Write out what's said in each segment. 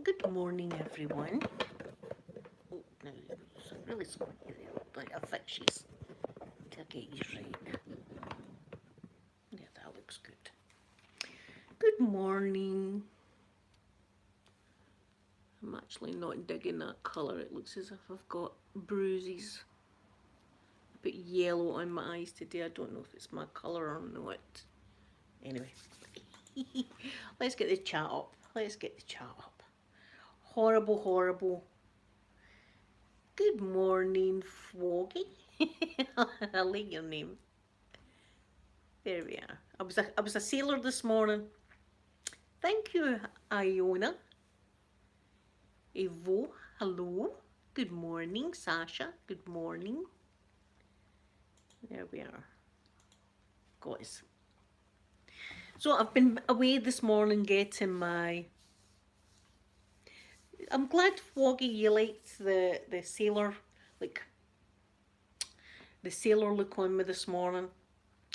Good morning, everyone. Oh, no, it's really squeaky there. Like a fixes to get you right. Yeah, that looks good. Good morning. I'm actually not digging that colour. It looks as if I've got bruises. A bit yellow on my eyes today. I don't know if it's my colour or not. Anyway, let's get the chat up. Let's get the chat up. Horrible, horrible. Good morning, Froggy. I like your name. There we are. I was a sailor this morning. Thank you, Iona. Evo, hello. Good morning, Sasha. Good morning. There we are. Guys. So I've been away this morning getting my... I'm glad, Woggy, you liked the sailor, like, the sailor look on me this morning.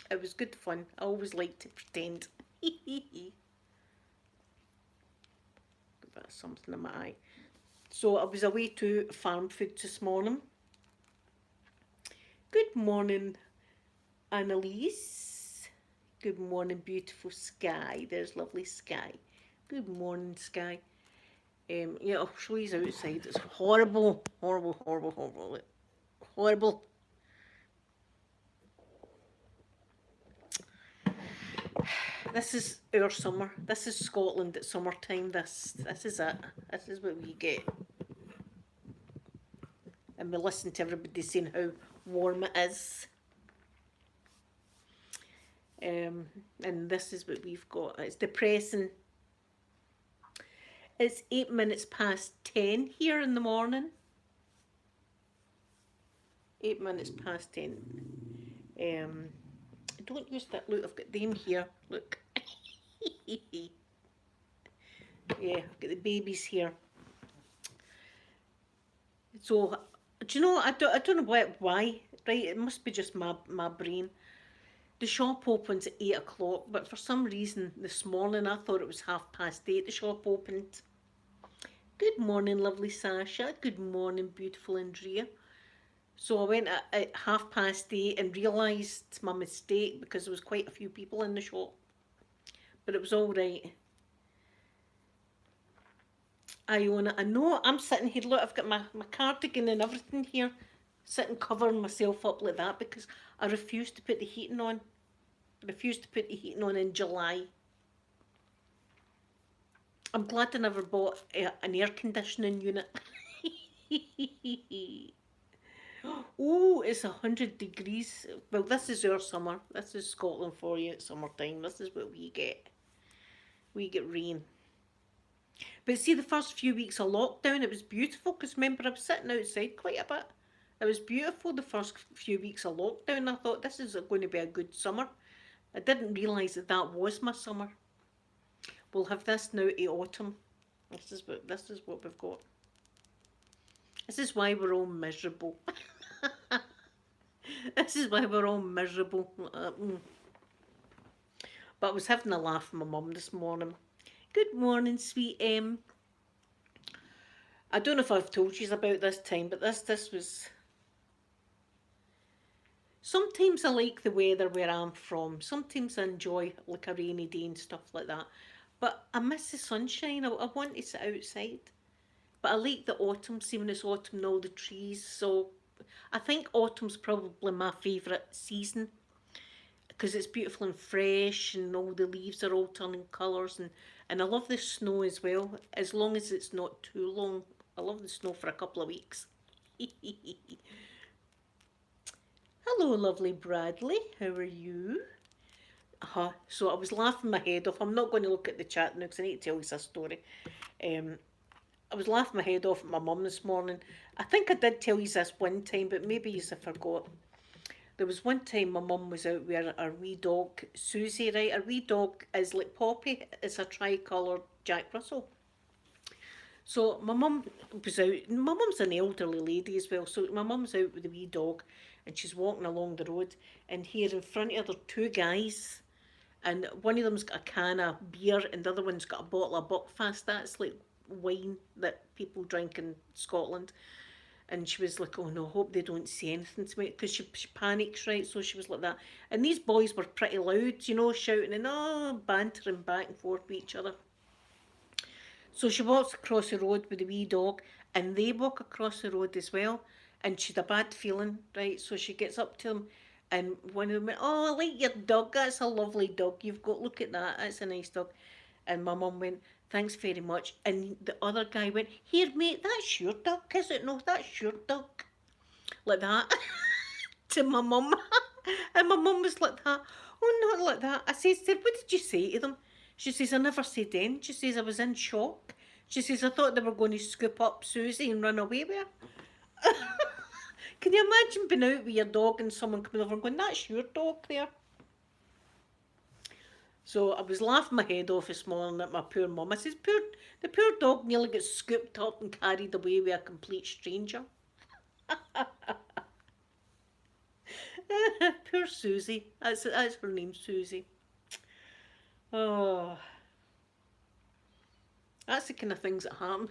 It was good fun. I always like to pretend. That's something in my eye. So I was away to Farm Foods this morning. Good morning, Annalise. Good morning, beautiful Sky. There's lovely Sky. Good morning, Sky. Yeah, I'll show you outside. It's horrible, horrible, horrible, horrible. Horrible. This is our summer. This is Scotland at summertime. This is it. This is what we get. And we listen to everybody saying how warm it is. And this is what we've got. It's depressing. It's 8 minutes past 10 here in the morning. 8 minutes past 10. Don't use that. Look, I've got them here. Look. Yeah, I've got the babies here. So, do you know, I don't know why, right? It must be just my brain. The shop opens at 8 o'clock, but for some reason this morning I thought it was 8:30 the shop opened. Good morning, lovely Sasha. Good morning, beautiful Andrea. So I went at 8:30 and realised my mistake because there was quite a few people in the shop. But it was all right. Iona, I know I'm sitting here, look, I've got my cardigan and everything here, sitting covering myself up like that because I refuse to put the heating on. I refuse to put the heating on in July. I'm glad I never bought an air conditioning unit. Oh, it's 100 degrees. Well, this is our summer. This is Scotland for you at summertime. This is what we get. We get rain. But see, the first few weeks of lockdown, it was beautiful because remember, I was sitting outside quite a bit. It was beautiful the first few weeks of lockdown. I thought this is going to be a good summer. I didn't realise that that was my summer. We'll have this now to autumn. This is what we've got. This is why we're all miserable. This is why we're all miserable. But I was having a laugh with my mum this morning. Good morning, sweet M. I don't know if I've told you about this time, but this was... Sometimes I like the weather where I'm from. Sometimes I enjoy like a rainy day and stuff like that. But I miss the sunshine. I want to sit outside. But I like the autumn, see when it's autumn and all the trees. So I think autumn's probably my favourite season because it's beautiful and fresh and all the leaves are all turning colours. And I love the snow as well, as long as it's not too long. I love the snow for a couple of weeks. Hello, lovely Bradley. How are you? So I was laughing my head off. I'm not going to look at the chat now because I need to tell you a story. I was laughing my head off at my mum this morning. I think I did tell you this one time, but maybe you forgot. There was one time my mum was out with our wee dog, Susie, right? Our wee dog is like Poppy. It's a tricolour Jack Russell. So my mum was out. My mum's an elderly lady as well. So my mum's out with the wee dog and she's walking along the road. And here in front of her, two guys. And one of them's got a can of beer and the other one's got a bottle of Buckfast. That's like wine that people drink in Scotland. And she was like, oh no, I hope they don't say anything to me, because she panics, right? So she was like that. And these boys were pretty loud, you know, shouting and bantering back and forth with each other. So she walks across the road with the wee dog, and they walk across the road as well. And she'd a bad feeling, right? So she gets up to them, and one of them went, oh, I like your dog. That's a lovely dog you've got. Look at that. That's a nice dog. And my mum went, thanks very much. And the other guy went, here, mate, that's your dog, is it? No, that's your dog. Like that. To my mum. And my mum was like that. Oh, not like that. I said, what did you say to them? She says, I never said anything. She says, I was in shock. She says, I thought they were going to scoop up Susie and run away with her. Can you imagine being out with your dog and someone coming over and going, that's your dog there? So I was laughing my head off this morning at my poor mum. I says, the poor dog nearly gets scooped up and carried away with a complete stranger. Poor Susie. That's her name, Susie. Oh, that's the kind of things that happen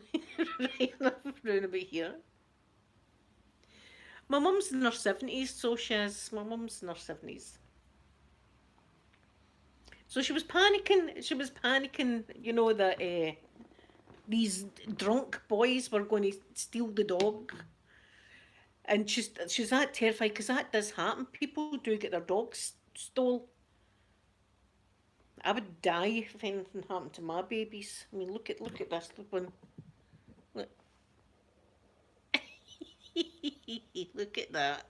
right round about here. My mum's in her 70s, so she is. My mum's in her 70s. So she was panicking. She was panicking, you know, that these drunk boys were going to steal the dog. And she's that terrified, because that does happen. People do get their dogs stole. I would die if anything happened to my babies. I mean, look at this. Look one. Look. Look at that.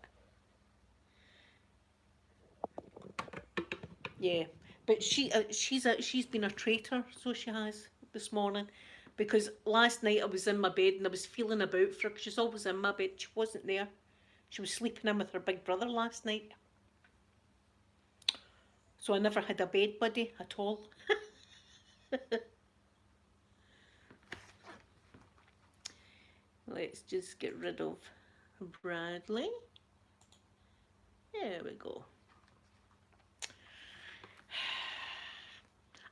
Yeah, but she's been a traitor, so she has this morning, because last night I was in my bed and I was feeling about for her, 'cause she's always in my bed. She wasn't there. She was sleeping in with her big brother last night. So I never had a bed buddy at all. Let's just get rid of Bradley. There we go.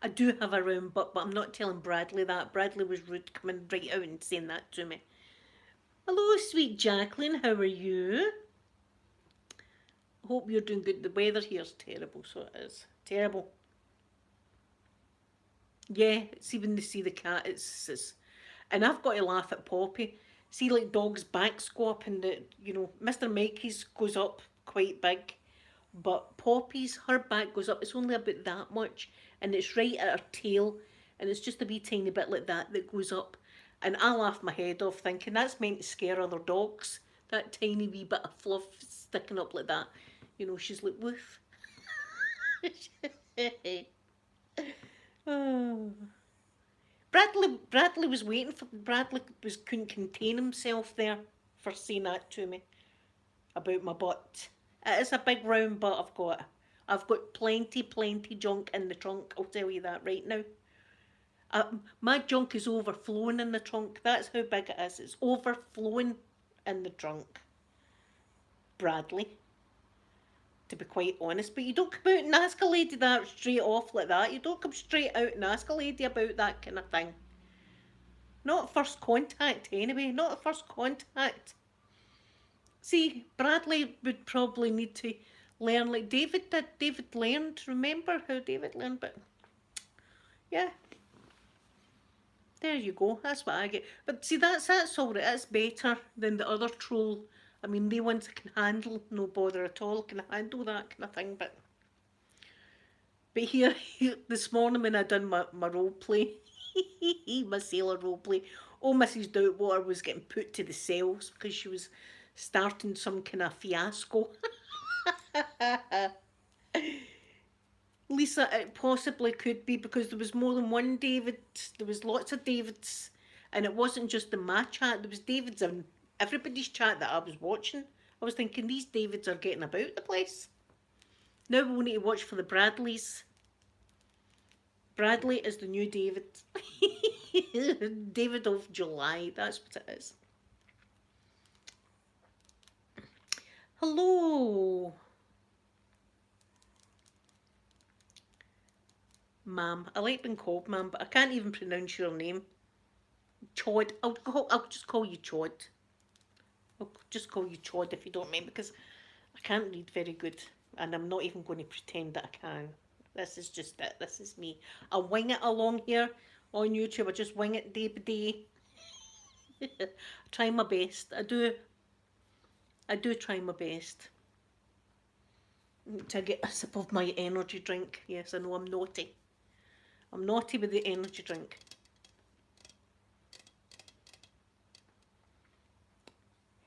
I do have a round butt, but I'm not telling Bradley that. Bradley was rude coming right out and saying that to me. Hello, sweet Jacqueline. How are you? Hope you're doing good. The weather here's terrible, so it is. Terrible. Yeah, see when they see the cat, it's and I've got to laugh at Poppy. See, like dogs' backs go up, and Mr. Mikey's goes up quite big, but Poppy's, her back goes up. It's only about that much, and it's right at her tail, and it's just a wee tiny bit like that that goes up. And I laugh my head off, thinking that's meant to scare other dogs. That tiny wee bit of fluff sticking up like that. She's like, woof. Oh. Bradley was waiting for Bradley couldn't contain himself there for saying that to me about my butt. It is a big round butt I've got. I've got plenty junk in the trunk, I'll tell you that right now. My junk is overflowing in the trunk. That's how big it is. It's overflowing in the trunk. Bradley, to be quite honest. But you don't come out and ask a lady that straight off like that. You don't come straight out and ask a lady about that kind of thing. Not first contact, anyway. Not at first contact. See, Bradley would probably need to learn like David did. David learned. Remember how David learned? But yeah. There you go. That's what I get. But see, that's all right. It's better than the other troll. I mean, they ones can handle, no bother at all, can handle that kind of thing. But here, this morning when I done my role play, my sailor role play, Mrs. Doubtwater was getting put to the cells because she was starting some kind of fiasco. Lisa, it possibly could be because there was more than one David. There was lots of Davids, and it wasn't just in my chat. There was Davids in everybody's chat that I was watching. I was thinking, these Davids are getting about the place. Now we'll need to watch for the Bradleys. Bradley is the new David. David of July, that's what it is. Hello. Ma'am. I like being called ma'am, but I can't even pronounce your name. Chod. I'll just call you Chod. I'll just call you Chod if you don't mind, because I can't read very good, and I'm not even going to pretend that I can. This is just it. This is me. I wing it along here on YouTube. I just wing it day by day. Try my best. I do. I do try my best to get a sip of my energy drink. Yes, I know I'm naughty. I'm naughty with the energy drink.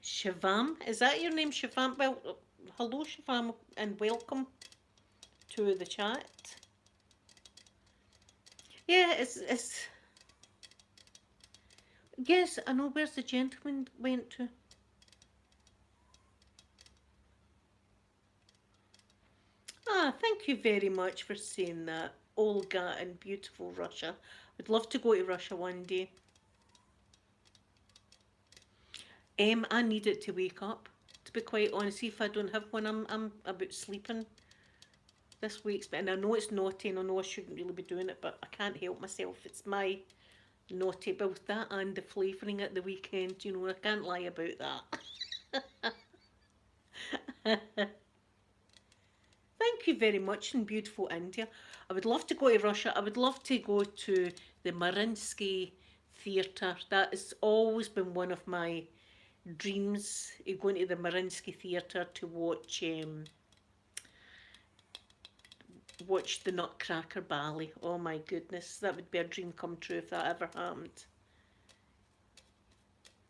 Shivam, is that your name, Shivam? Well, hello, Shivam, and welcome to the chat. Yeah, it's. Yes, I know. Where's the gentleman went to? Ah, thank you very much for saying that, Olga in beautiful Russia. I'd love to go to Russia one day. I need it to wake up. To be quite honest, if I don't have one, I'm about sleeping this week. And I know it's naughty, and I know I shouldn't really be doing it, but I can't help myself. It's my naughty, both that and the flavouring at the weekend. You know, I can't lie about that. Thank you very much in beautiful India. I would love to go to Russia. I would love to go to the Mariinsky Theatre. That has always been one of my dreams, going to the Mariinsky Theatre to watch the Nutcracker Ballet. Oh my goodness, that would be a dream come true if that ever happened.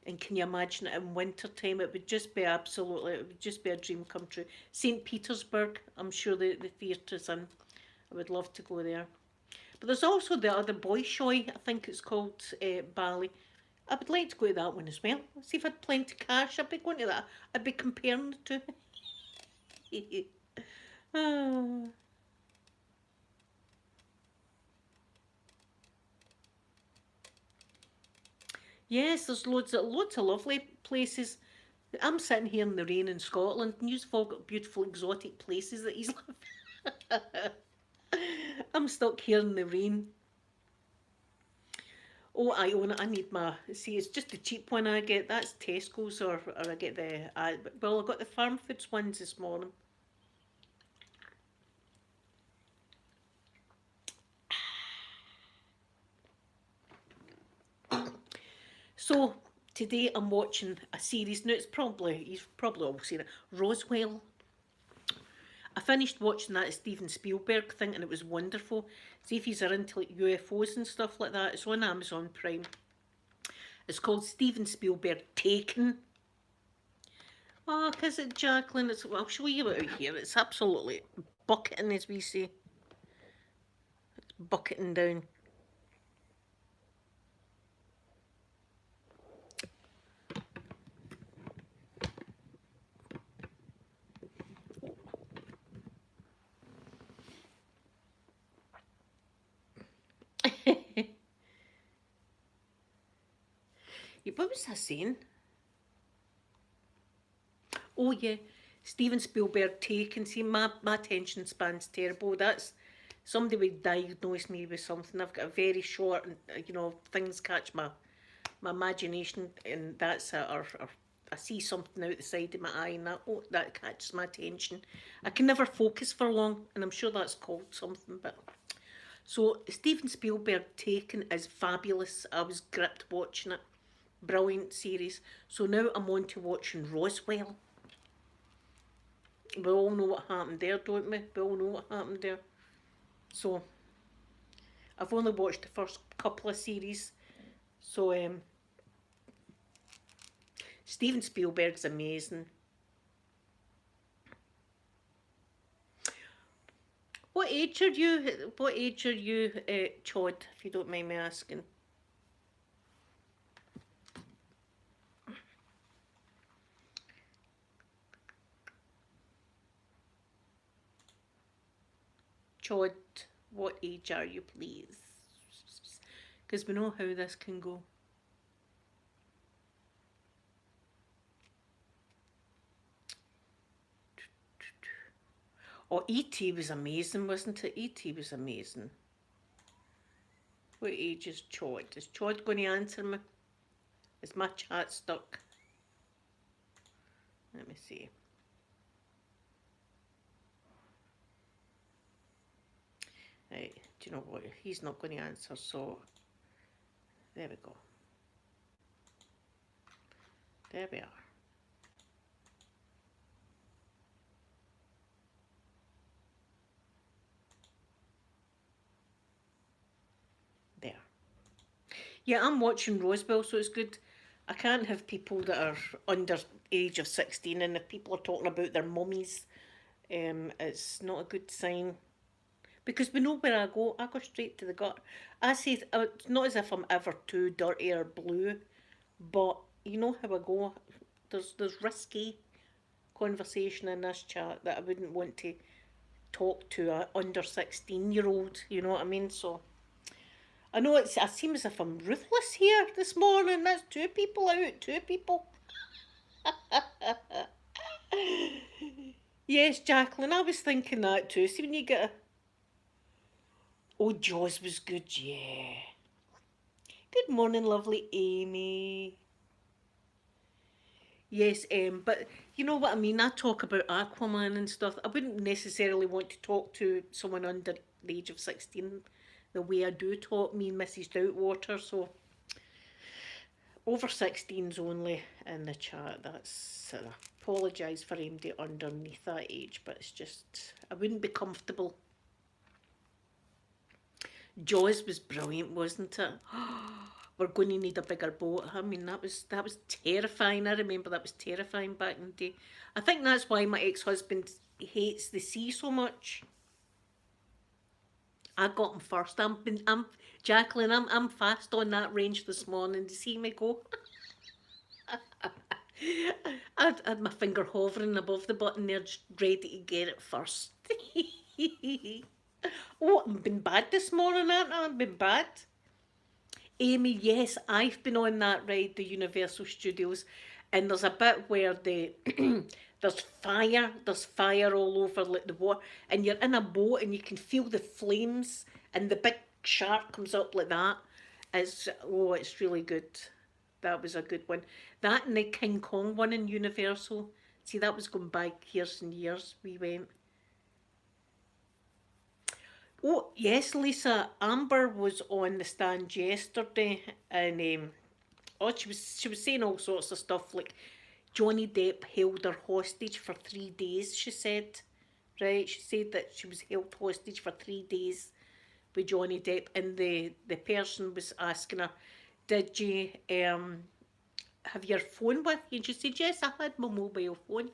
And can you imagine it in winter time? It would just be absolutely, it would just be a dream come true. St. Petersburg, I'm sure the theatre's in. I would love to go there. But there's also the other Bolshoi, I think it's called, ballet. I would like to go to that one as well. See if I had plenty of cash, I'd be going to that. I'd be comparing the two. Ah. Yes, there's loads of lovely places. I'm sitting here in the rain in Scotland, and you've all got beautiful exotic places that you live. I'm stuck here in the rain. Oh, I own it. I need my. See, it's just the cheap one I get. That's Tesco's, or I get the. Well, I got the Farm Foods ones this morning. So today I'm watching a series. Now you've probably all seen it. Roswell. I finished watching that Steven Spielberg thing, and it was wonderful. See if you are into like UFOs and stuff like that. It's on Amazon Prime. It's called Steven Spielberg Taken. Oh, is it Jacqueline? I'll show you out here. It's absolutely bucketing, as we say. It's bucketing down. What was I saying? Oh yeah, Steven Spielberg Taken. See, my attention span's terrible. That's somebody would diagnose me with something. I've got a very short, things catch my imagination, and that's or I see something out the side of my eye, and that catches my attention. I can never focus for long, and I'm sure that's called something. But so Steven Spielberg Taken is fabulous. I was gripped watching it. Brilliant series. So now I'm on to watching Roswell. We all know what happened there, don't we? We all know what happened there. So I've only watched the first couple of series. So Steven Spielberg's amazing. What age are you? What age are you, Chod? If you don't mind me asking. Chod, what age are you, please? Because we know how this can go. Oh, E.T. was amazing, wasn't it? E.T. was amazing. What age is Chod? Is Chod going to answer me? Is my chat stuck? Let me see. Right, do you know what? He's not going to answer, so there we go. There we are. There. Yeah, I'm watching Roswell, so it's good. I can't have people that are under age of 16, and if people are talking about their mummies, it's not a good sign. Because we know where I go straight to the gut. I say, it's not as if I'm ever too dirty or blue, but you know how I go. There's risky conversation in this chat that I wouldn't want to talk to a under 16-year-old, you know what I mean? So I know I seem as if I'm ruthless here this morning. That's two people out, two people. Yes, Jacqueline, I was thinking that too. See when you get a oh, Jaws was good, yeah. Good morning, lovely Amy. Yes, but you know what I mean? I talk about Aquaman and stuff. I wouldn't necessarily want to talk to someone under the age of 16 the way I do talk, me and Mrs. Doubtwater, so over 16s only in the chat. That's, apologise for anybody underneath that age, but it's just, I wouldn't be comfortable. Jaws was brilliant, wasn't it? We're going to need a bigger boat. I mean, that was terrifying. I remember that was terrifying back in the day. I think that's why my ex-husband hates the sea so much. I got him first. I'm Jacqueline. I'm fast on that range this morning. To see me go? I had my finger hovering above the button there, just ready to get it first. Oh, I've been bad this morning, haven't I? I've been bad. Amy, yes, I've been on that ride, the Universal Studios, and there's a bit where there's fire all over like the water, and you're in a boat and you can feel the flames, and the big shark comes up like that. It's really good. That was a good one. That and the King Kong one in Universal. See, that was going back years and years. We went. Oh yes, Lisa. Amber was on the stand yesterday, and oh, she was saying all sorts of stuff like Johnny Depp held her hostage for 3 days. She said, right? She said that she was held hostage for 3 days with Johnny Depp, and the person was asking her, "Did you have your phone with you?" And she said, "Yes, I had my mobile phone."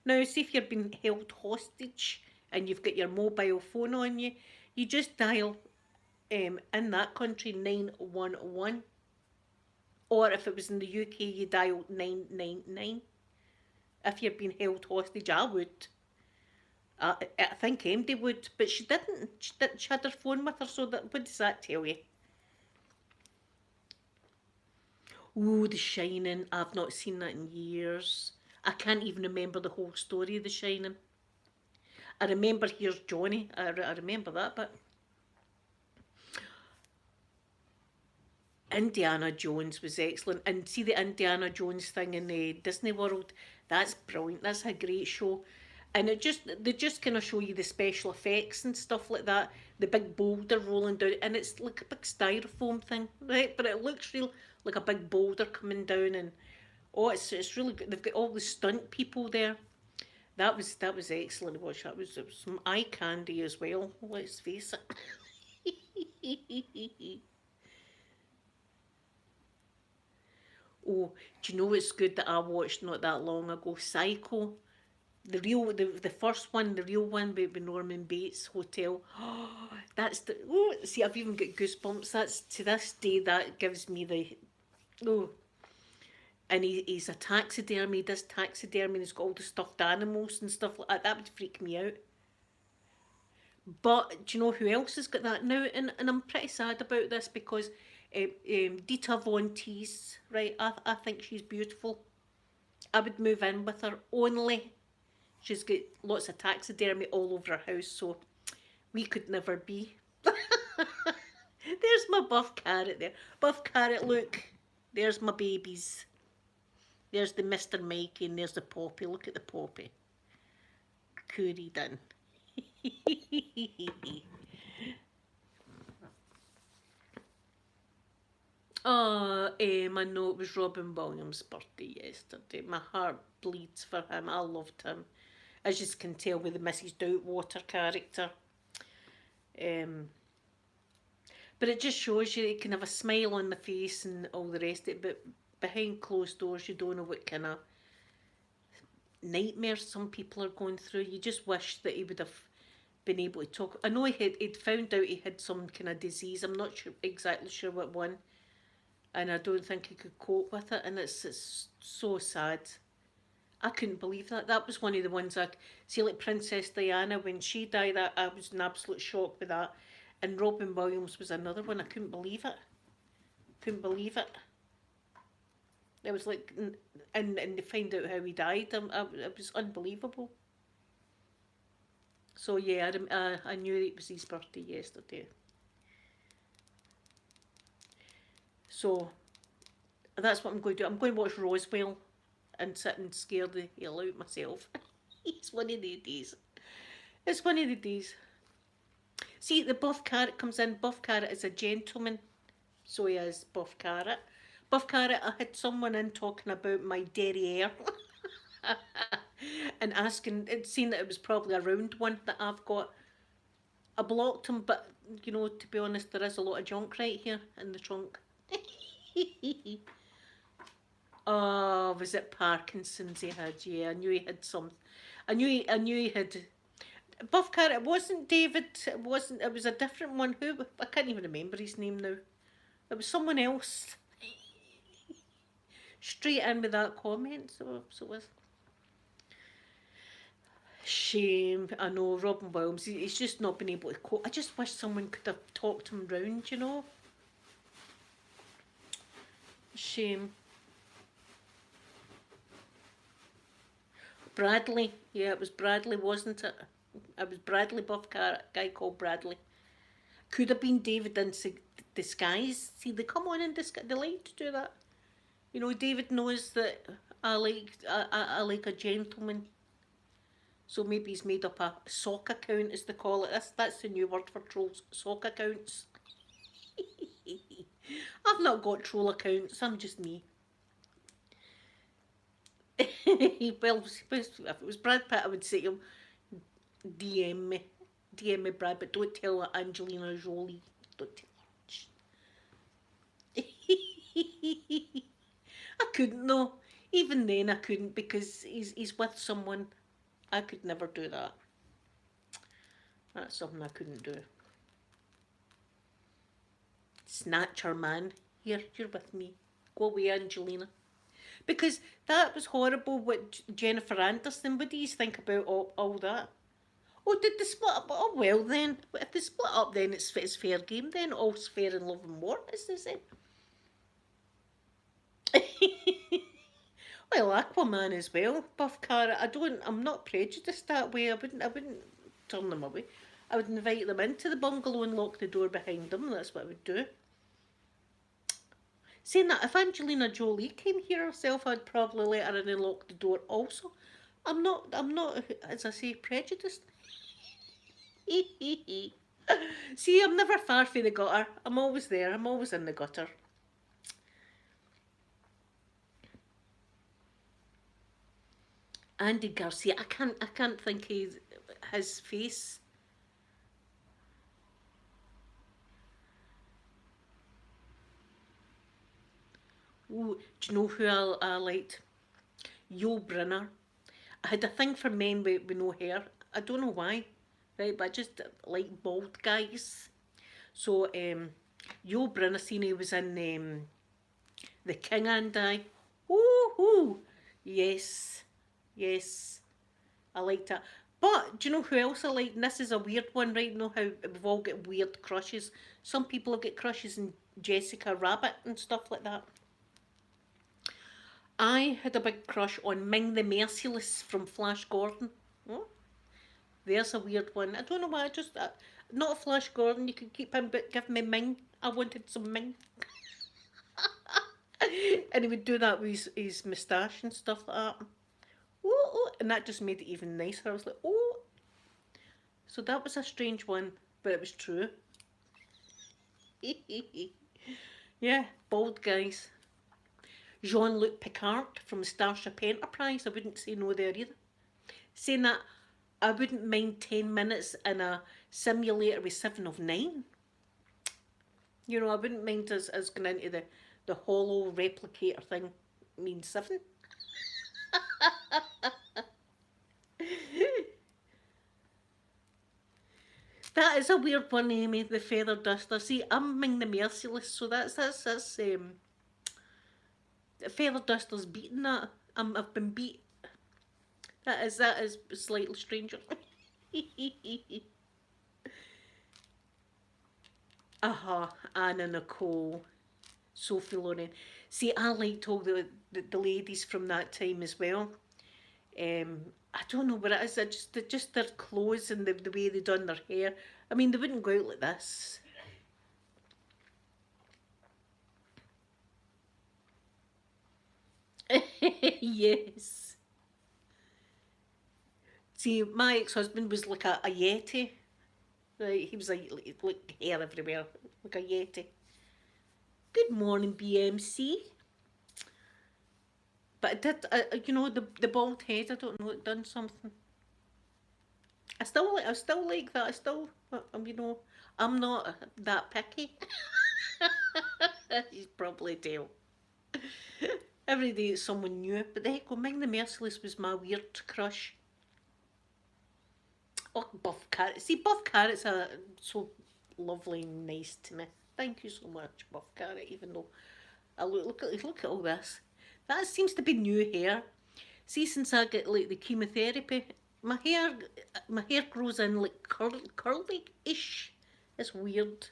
Now, see if you're being held hostage and you've got your mobile phone on you, you just dial in that country 911, or if it was in the UK, you dial 999. If you're being held hostage, I would. I think Emily would, but she didn't. She had her phone with her, so what does that tell you? Ooh, The Shining. I've not seen that in years. I can't even remember the whole story of The Shining. I remember Here's Johnny. I remember that, but Indiana Jones was excellent. And see the Indiana Jones thing in the Disney World? That's brilliant. That's a great show. And they just kind of show you the special effects and stuff like that. The big boulder rolling down, and it's like a big styrofoam thing, right? But it looks real like a big boulder coming down, and oh, it's really good. They've got all the stunt people there. That was excellent to watch. It was some eye candy as well. Let's face it. Oh, do you know what's good that I watched not that long ago? Psycho. The first one, the real one with Norman Bates Hotel. Oh, see, I've even got goosebumps. That's to this day that gives me the oh. And he's a taxidermy. He does taxidermy, and he's got all the stuffed animals and stuff like that. That would freak me out. But do you know who else has got that now? And I'm pretty sad about this because Dita Von Teese, right? I think she's beautiful. I would move in with her only. She's got lots of taxidermy all over her house, so we could never be. There's my buff carrot there. Buff carrot, look. There's my babies. There's the Mr. Mikey and there's the Poppy. Look at the Poppy. Coorie done. Oh, I know it was Robin Williams' birthday yesterday. My heart bleeds for him. I loved him. As you can tell with the Mrs. Doubtwater character. Um, but it just shows you can have a smile on the face and all the rest of it, but behind closed doors you don't know what kind of nightmares some people are going through. You just wish that he would have been able to talk. I know he'd found out he had some kind of disease. I'm not exactly sure what one, and I don't think he could cope with it. And it's so sad. I couldn't believe that. That was one of the ones I see, like Princess Diana when she died. I was in absolute shock with that. And Robin Williams was another one. I couldn't believe it. Couldn't believe it. It was like, and to find out how he died, it was unbelievable. So yeah, I knew it was his birthday yesterday. So that's what I'm going to do. I'm going to watch Roswell and sit and scare the hell out myself. It's one of the days. It's one of the days. See, the Buff Carrot comes in. Buff Carrot is a gentleman. So he is, Buff Carrot. Buff Carrot, I had someone in talking about my derriere. And asking, it seemed that it was probably a round one that I've got. I blocked him, but, you know, to be honest, there is a lot of junk right here in the trunk. Oh, was it Parkinson's he had? Yeah, I knew he had some. I knew he had. Buff Carrot. It wasn't David. It wasn't. It was a different one. Who? I can't even remember his name now. It was someone else. Straight in with that comment. So it was. Shame. I know Robin Williams. He's just not been able to cope. I just wish someone could have talked him round. You know. Shame. Bradley. Yeah, it was Bradley, wasn't it? It was Bradley Buff Carrot, a guy called Bradley. Could have been David in disguise. See, they come on in disguise. They like to do that. You know, David knows that I like a gentleman. So maybe he's made up a sock account, as they call it. That's the new word for trolls. Sock accounts. I've not got troll accounts. I'm just me. Well, if it was Brad Pitt, I would say to him, DM me. DM me, Brad, but don't tell Angelina Jolie. Don't tell her. I couldn't though. Even then I couldn't because he's with someone. I could never do that. That's something I couldn't do. Snatcher man. Here, you're with me. Go away, Angelina. Because that was horrible what Jennifer Anderson, what do you think about all that? Oh, did they split up? Oh, well then. If they split up, then it's fair game then. All's fair in love and war, as they say. Well, Aquaman as well, Buff Carrot. I'm not prejudiced that way. I wouldn't turn them away. I would invite them into the bungalow and lock the door behind them. That's what I would do. Saying that, if Angelina Jolie came here herself, I'd probably let her in and lock the door also. I'm not, as I say, prejudiced. See, I'm never far from the gutter. I'm always there. I'm always in the gutter. Andy Garcia. I can't think his face. Ooh, do you know who I liked? Yul Brynner. I had a thing for men with no hair. I don't know why, right? But I just like bald guys. So, Yul Brynner, seen he was in The King and I. Woohoo! Yes, yes, I liked that. But do you know who else I like? And this is a weird one, right? You know how we've all got weird crushes. Some people have got crushes in Jessica Rabbit and stuff like that. I had a big crush on Ming the Merciless from Flash Gordon. Oh, there's a weird one. I don't know why. I just not Flash Gordon. You can keep him, but give me Ming. I wanted some Ming. And he would do that with his moustache and stuff like that. Oh, oh, and that just made it even nicer. I was like, oh. So that was a strange one, but it was true. Yeah, bald guys. Jean-Luc Picard from Starship Enterprise. I wouldn't say no there either. Saying that, I wouldn't mind 10 minutes in a simulator with 7 of 9. You know, I wouldn't mind us going into the hollow replicator thing. Mean 7. That is a weird one, Amy, the feather duster. See, I'm Ming the Merciless, so that's feather duster's beaten that. I've been beat. That is slightly stranger. Anna Nicole, Sophie Loren. See, I liked all the ladies from that time as well. I don't know what it is. Just their clothes and the way they done their hair. I mean, they wouldn't go out like this. Yes. See, my ex-husband was like a yeti. Right, he was like hair everywhere, like a yeti. Good morning, BMC. But it did, the bald head. I don't know, it done something. I still like that. I still, I'm not that picky. You probably tell. Every day it's someone new. But the heck, Ming the Merciless was my weird crush. Oh, Buff Carrot. See, Buff Carrot's so lovely and nice to me. Thank you so much, Buff Carrot. Even though I look at all this. That seems to be new hair. See, since I get like the chemotherapy, my hair grows in like curly-ish. It's weird.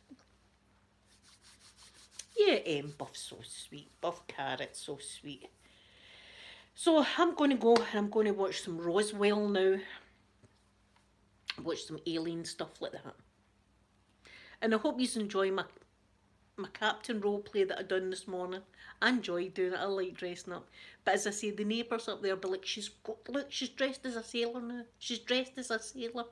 Yeah, Buff's so sweet. Buff Carrot's so sweet. So I'm going to go and I'm going to watch some Roswell now. Watch some alien stuff like that. And I hope you enjoy my captain role play that I done this morning. I enjoyed doing it. I like dressing up. But as I say, the neighbours up there be like, look, she's dressed as a sailor now. She's dressed as a sailor.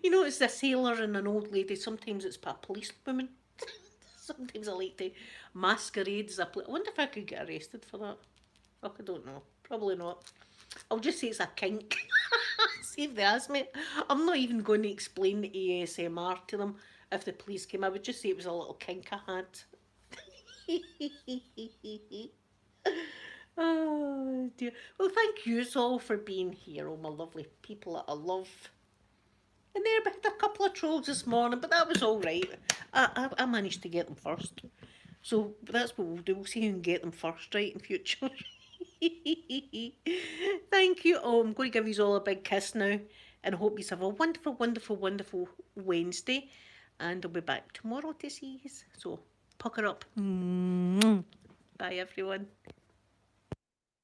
You know, it's a sailor and an old lady. Sometimes it's a policewoman. Sometimes I like to masquerade as a police. I wonder if I could get arrested for that. Oh, I don't know. Probably not. I'll just say it's a kink. See if they ask me. I'm not even going to explain the ASMR to them if the police came. I would just say it was a little kink I had. Oh dear. Well, thank you all for being here, all my lovely people that I love. And there, we had a couple of trolls this morning, but that was all right. I managed to get them first. So that's what we'll do. We'll see who can get them first, right, in future. Thank you. Oh, I'm going to give you all a big kiss now. And I hope you have a wonderful, wonderful, wonderful Wednesday. And I'll be back tomorrow to see you. So, pucker up. Bye, everyone.